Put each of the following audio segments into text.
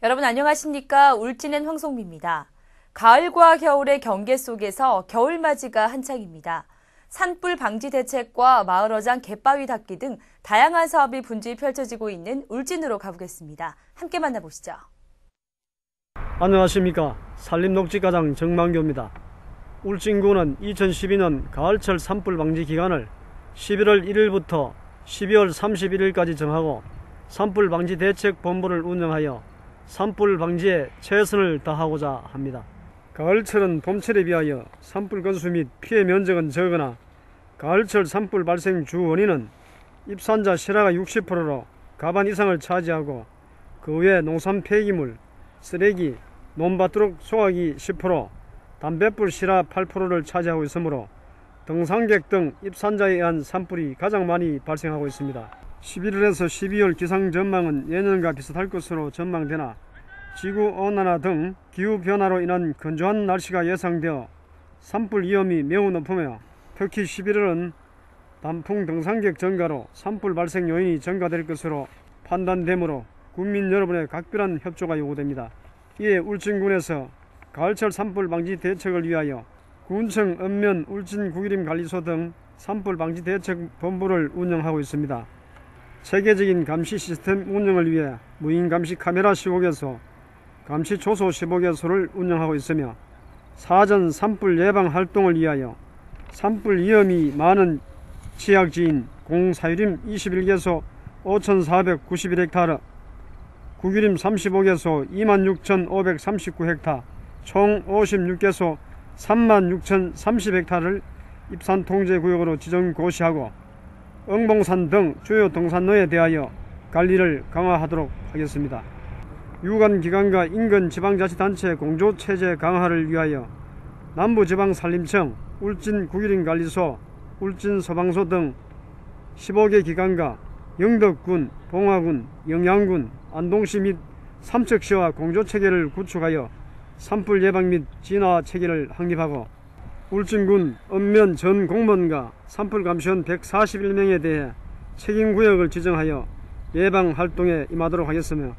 여러분 안녕하십니까? 울진의 황송미입니다. 가을과 겨울의 경계 속에서 겨울맞이가 한창입니다. 산불 방지 대책과 마을어장 갯바위 닦기 등 다양한 사업이 분주히 펼쳐지고 있는 울진으로 가보겠습니다. 함께 만나보시죠. 안녕하십니까? 산림녹지과장 정만교입니다. 울진군은 2012년 가을철 산불 방지 기간을 11월 1일부터 12월 31일까지 정하고 산불 방지 대책 본부를 운영하여 산불 방지에 최선을 다하고자 합니다. 가을철은 봄철에 비하여 산불 건수 및 피해 면적은 적으나 가을철 산불 발생 주 원인은 입산자 실화가 60%로 가반 이상을 차지하고 그 외 농산 폐기물, 쓰레기, 논밭두룩 소각이 10%, 담뱃불 실화 8%를 차지하고 있으므로 등산객 등 입산자에 의한 산불이 가장 많이 발생하고 있습니다. 11월에서 12월 기상 전망은 예년과 비슷할 것으로 전망되나 지구온난화 등 기후변화로 인한 건조한 날씨가 예상되어 산불 위험이 매우 높으며 특히 11월은 단풍 등산객 증가로 산불 발생 요인이 증가될 것으로 판단되므로 국민 여러분의 각별한 협조가 요구됩니다. 이에 울진군에서 가을철 산불 방지 대책을 위하여 군청, 읍면, 울진 구기림관리소 등 산불 방지 대책 본부를 운영하고 있습니다. 체계적인 감시 시스템 운영을 위해 무인 감시 카메라 15개소, 감시 조소 15개소를 운영하고 있으며 사전 산불 예방 활동을 위하여 산불 위험이 많은 지역지인 공사유림 21개소 5,491헥타르, 구기림 35개소 26,539헥타, 총 56개소 36,030헥타를 입산 통제구역으로 지정 고시하고 응봉산 등 주요 등산로에 대하여 관리를 강화하도록 하겠습니다. 유관기관과 인근 지방자치단체 공조체제 강화를 위하여 남부지방산림청, 울진구기림관리소, 울진소방서 등 15개 기관과 영덕군, 봉화군, 영양군, 안동시 및 삼척시와 공조체계를 구축하여 산불 예방 및 진화 체계를 확립하고 울진군 읍면 전 공무원과 산불 감시원 141명에 대해 책임구역을 지정하여 예방 활동에 임하도록 하겠으며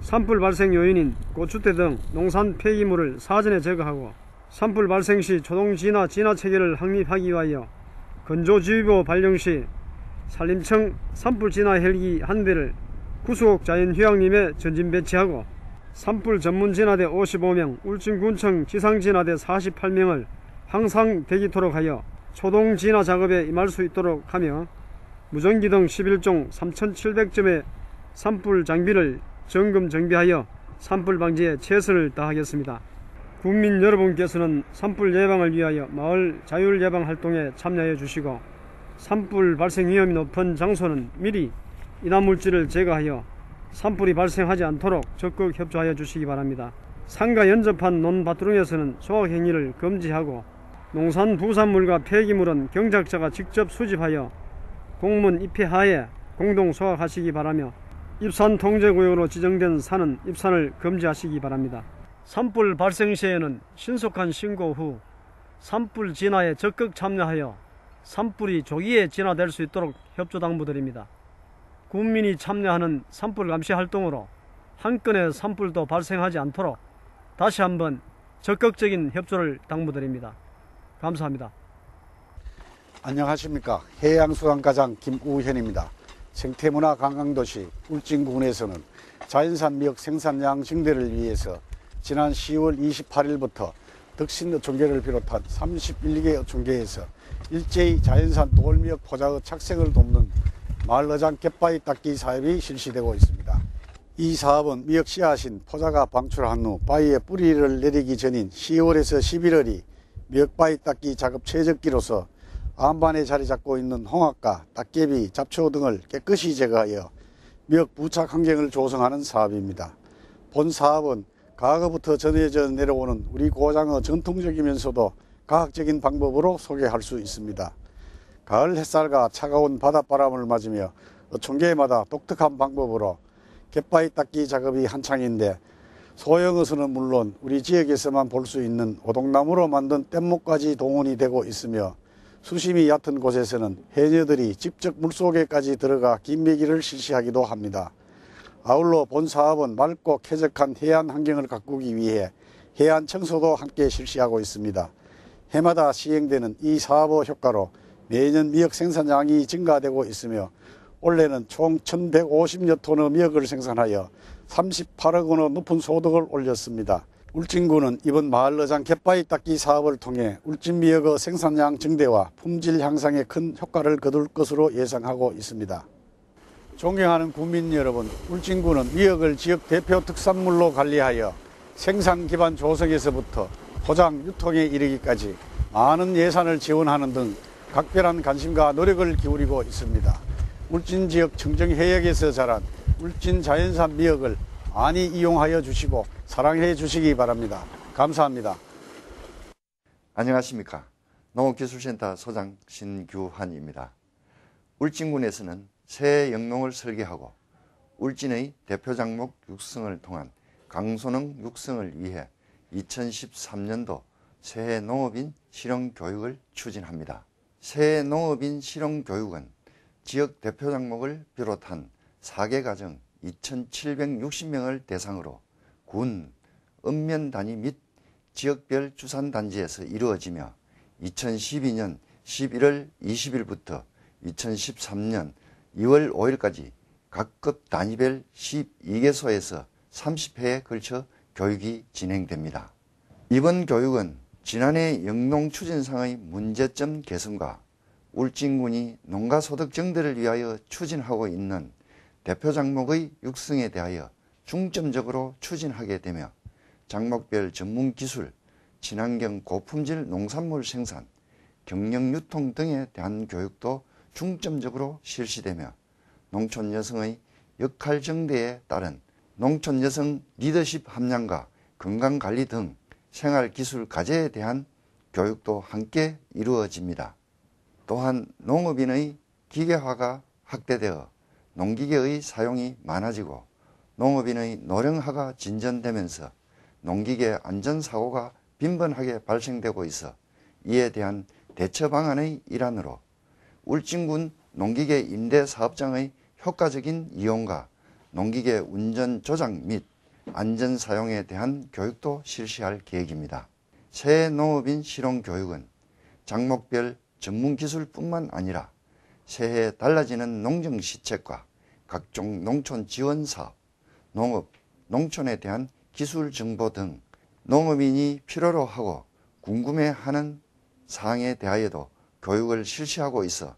산불 발생 요인인 고추대 등 농산 폐기물을 사전에 제거하고 산불 발생 시 초동 진화 체계를 확립하기 위하여 건조지휘보 발령 시 산림청 산불 진화 헬기 1대를 구수옥 자연휴양림에 전진 배치하고 산불 전문 진화대 55명, 울진군청 지상진화대 48명을 항상 대기토록 하여 초동 진화 작업에 임할 수 있도록 하며 무전기 등 11종 3,700점의 산불 장비를 점검 정비하여 산불 방지에 최선을 다하겠습니다. 국민 여러분께서는 산불 예방을 위하여 마을 자율 예방 활동에 참여해 주시고 산불 발생 위험이 높은 장소는 미리 인화물질을 제거하여 산불이 발생하지 않도록 적극 협조하여 주시기 바랍니다. 산과 연접한 논밭두릉에서는 소각행위를 금지하고 농산 부산물과 폐기물은 경작자가 직접 수집하여 공문 입회하에 공동 소각하시기 바라며 입산 통제구역으로 지정된 산은 입산을 금지하시기 바랍니다. 산불 발생 시에는 신속한 신고 후 산불 진화에 적극 참여하여 산불이 조기에 진화될 수 있도록 협조 당부드립니다. 국민이 참여하는 산불 감시 활동으로 한 건의 산불도 발생하지 않도록 다시 한번 적극적인 협조를 당부드립니다. 감사합니다. 안녕하십니까. 해양수산과장 김우현입니다. 생태문화 관광도시 울진군에서는 자연산 미역 생산량 증대를 위해서 지난 10월 28일부터 덕신 어촌계를 비롯한 31개 어촌계에서 일제히 자연산 돌미역 포자의 착색을 돕는 마을어장 갯바위 닦기 사업이 실시되고 있습니다. 이 사업은 미역 씨앗인 포자가 방출한 후 바위에 뿌리를 내리기 전인 10월에서 11월이 미역바위 닦기 작업 최적기로서 안반에 자리 잡고 있는 홍합과 닭개비, 잡초 등을 깨끗이 제거하여 미역 부착 환경을 조성하는 사업입니다. 본 사업은 과거부터 전해져 내려오는 우리 고장의 전통적이면서도 과학적인 방법으로 소개할 수 있습니다. 가을 햇살과 차가운 바닷바람을 맞으며 어촌계마다 독특한 방법으로 갯바위 닦기 작업이 한창인데 소형어선은 물론 우리 지역에서만 볼 수 있는 오동나무로 만든 뗏목까지 동원이 되고 있으며 수심이 얕은 곳에서는 해녀들이 직접 물속에까지 들어가 긴매기를 실시하기도 합니다. 아울러 본 사업은 맑고 쾌적한 해안 환경을 가꾸기 위해 해안 청소도 함께 실시하고 있습니다. 해마다 시행되는 이 사업의 효과로 매년 미역 생산량이 증가되고 있으며 올해는 총 1,150여 톤의 미역을 생산하여 38억 원의 높은 소득을 올렸습니다. 울진군은 이번 마을어장 갯바위 닦기 사업을 통해 울진미역의 생산량 증대와 품질 향상에 큰 효과를 거둘 것으로 예상하고 있습니다. 존경하는 국민 여러분, 울진군은 미역을 지역 대표 특산물로 관리하여 생산 기반 조성에서부터 포장, 유통에 이르기까지 많은 예산을 지원하는 등 각별한 관심과 노력을 기울이고 있습니다. 울진 지역 청정해역에서 자란 울진 자연산 미역을 많이 이용하여 주시고 사랑해 주시기 바랍니다. 감사합니다. 안녕하십니까. 농업기술센터 소장 신규환입니다. 울진군에서는 새 영농을 설계하고 울진의 대표 작목 육성을 통한 강소농 육성을 위해 2013년도 새해 농업인 실용교육을 추진합니다. 새해 농업인 실용교육은 지역 대표 작목을 비롯한 4개 가정 2,760명을 대상으로 군, 읍면 단위 및 지역별 주산단지에서 이루어지며 2012년 11월 20일부터 2013년 2월 5일까지 각급 단위별 12개소에서 30회에 걸쳐 교육이 진행됩니다. 이번 교육은 지난해 영농추진상의 문제점 개선과 울진군이 농가소득 증대를 위하여 추진하고 있는 대표 작목의 육성에 대하여 중점적으로 추진하게 되며 작목별 전문기술, 친환경 고품질 농산물 생산, 경영 유통 등에 대한 교육도 중점적으로 실시되며 농촌 여성의 역할 정대에 따른 농촌 여성 리더십 함량과 건강관리 등 생활기술 과제에 대한 교육도 함께 이루어집니다. 또한 농업인의 기계화가 확대되어 농기계의 사용이 많아지고 농업인의 노령화가 진전되면서 농기계 안전사고가 빈번하게 발생되고 있어 이에 대한 대처 방안의 일환으로 울진군 농기계 임대 사업장의 효과적인 이용과 농기계 운전 조작 및 안전 사용에 대한 교육도 실시할 계획입니다. 새해 농업인 실용교육은 작목별 전문기술뿐만 아니라 새해 달라지는 농정시책과 각종 농촌 지원사업, 농업, 농촌에 대한 기술정보 등 농업인이 필요로 하고 궁금해하는 사항에 대하여도 교육을 실시하고 있어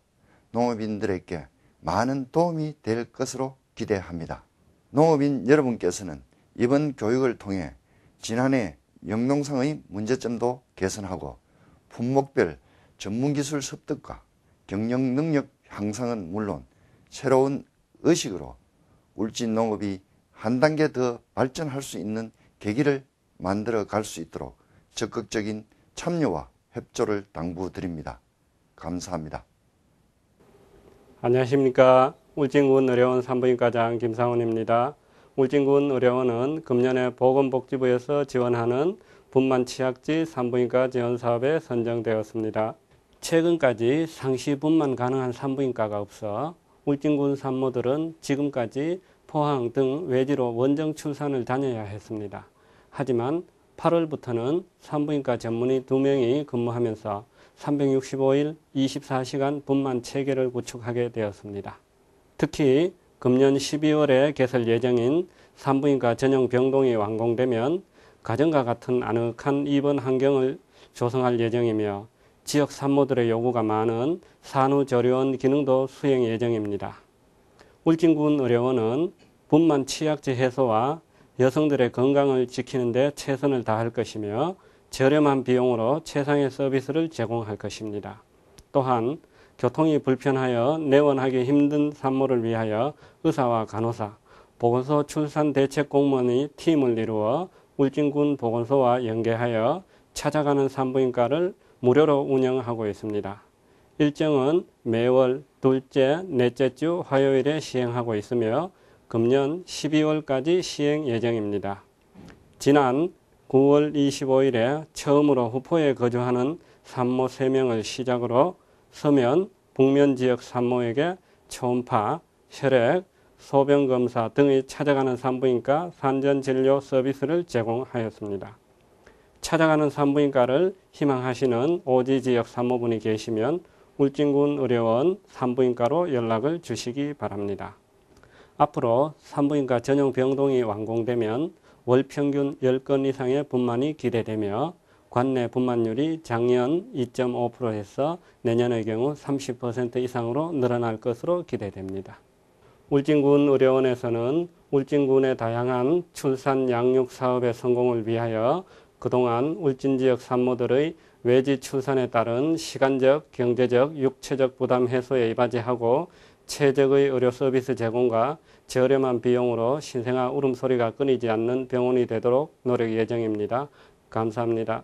농업인들에게 많은 도움이 될 것으로 기대합니다. 농업인 여러분께서는 이번 교육을 통해 지난해 영농상의 문제점도 개선하고 품목별 전문기술 습득과 경영 능력 향상은 물론 새로운 의식으로 울진 농업이 한 단계 더 발전할 수 있는 계기를 만들어 갈 수 있도록 적극적인 참여와 협조를 당부드립니다. 감사합니다. 안녕하십니까. 울진군 의료원 산부인과장 김상훈입니다. 울진군 의료원은 금년에 보건복지부에서 지원하는 분만치약제 산부인과 지원사업에 선정되었습니다. 최근까지 상시 분만 가능한 산부인과가 없어 울진군 산모들은 지금까지 포항 등 외지로 원정 출산을 다녀야 했습니다. 하지만 8월부터는 산부인과 전문의 2명이 근무하면서 365일 24시간 분만 체계를 구축하게 되었습니다. 특히 금년 12월에 개설 예정인 산부인과 전용 병동이 완공되면 가정과 같은 아늑한 입원 환경을 조성할 예정이며 지역 산모들의 요구가 많은 산후조리원 기능도 수행 예정입니다. 울진군 의료원은 분만 치약제 해소와 여성들의 건강을 지키는 데 최선을 다할 것이며 저렴한 비용으로 최상의 서비스를 제공할 것입니다. 또한 교통이 불편하여 내원하기 힘든 산모를 위하여 의사와 간호사, 보건소 출산대책공무원이 팀을 이루어 울진군 보건소와 연계하여 찾아가는 산부인과를 무료로 운영하고 있습니다. 일정은 매월 둘째, 넷째 주 화요일에 시행하고 있으며 금년 12월까지 시행 예정입니다. 지난 9월 25일에 처음으로 후포에 거주하는 산모 3명을 시작으로 서면, 북면 지역 산모에게 초음파, 혈액, 소변검사 등의 찾아가는 산부인과 산전진료 서비스를 제공하였습니다. 찾아가는 산부인과를 희망하시는 오지 지역 산모분이 계시면 울진군 의료원 산부인과로 연락을 주시기 바랍니다. 앞으로 산부인과 전용 병동이 완공되면 월 평균 10건 이상의 분만이 기대되며 관내 분만율이 작년 2.5%에서 내년의 경우 30% 이상으로 늘어날 것으로 기대됩니다. 울진군 의료원에서는 울진군의 다양한 출산 양육 사업의 성공을 위하여 그동안 울진 지역 산모들의 외지 출산에 따른 시간적, 경제적, 육체적 부담 해소에 이바지하고 최적의 의료 서비스 제공과 저렴한 비용으로 신생아 울음소리가 끊이지 않는 병원이 되도록 노력 예정입니다. 감사합니다.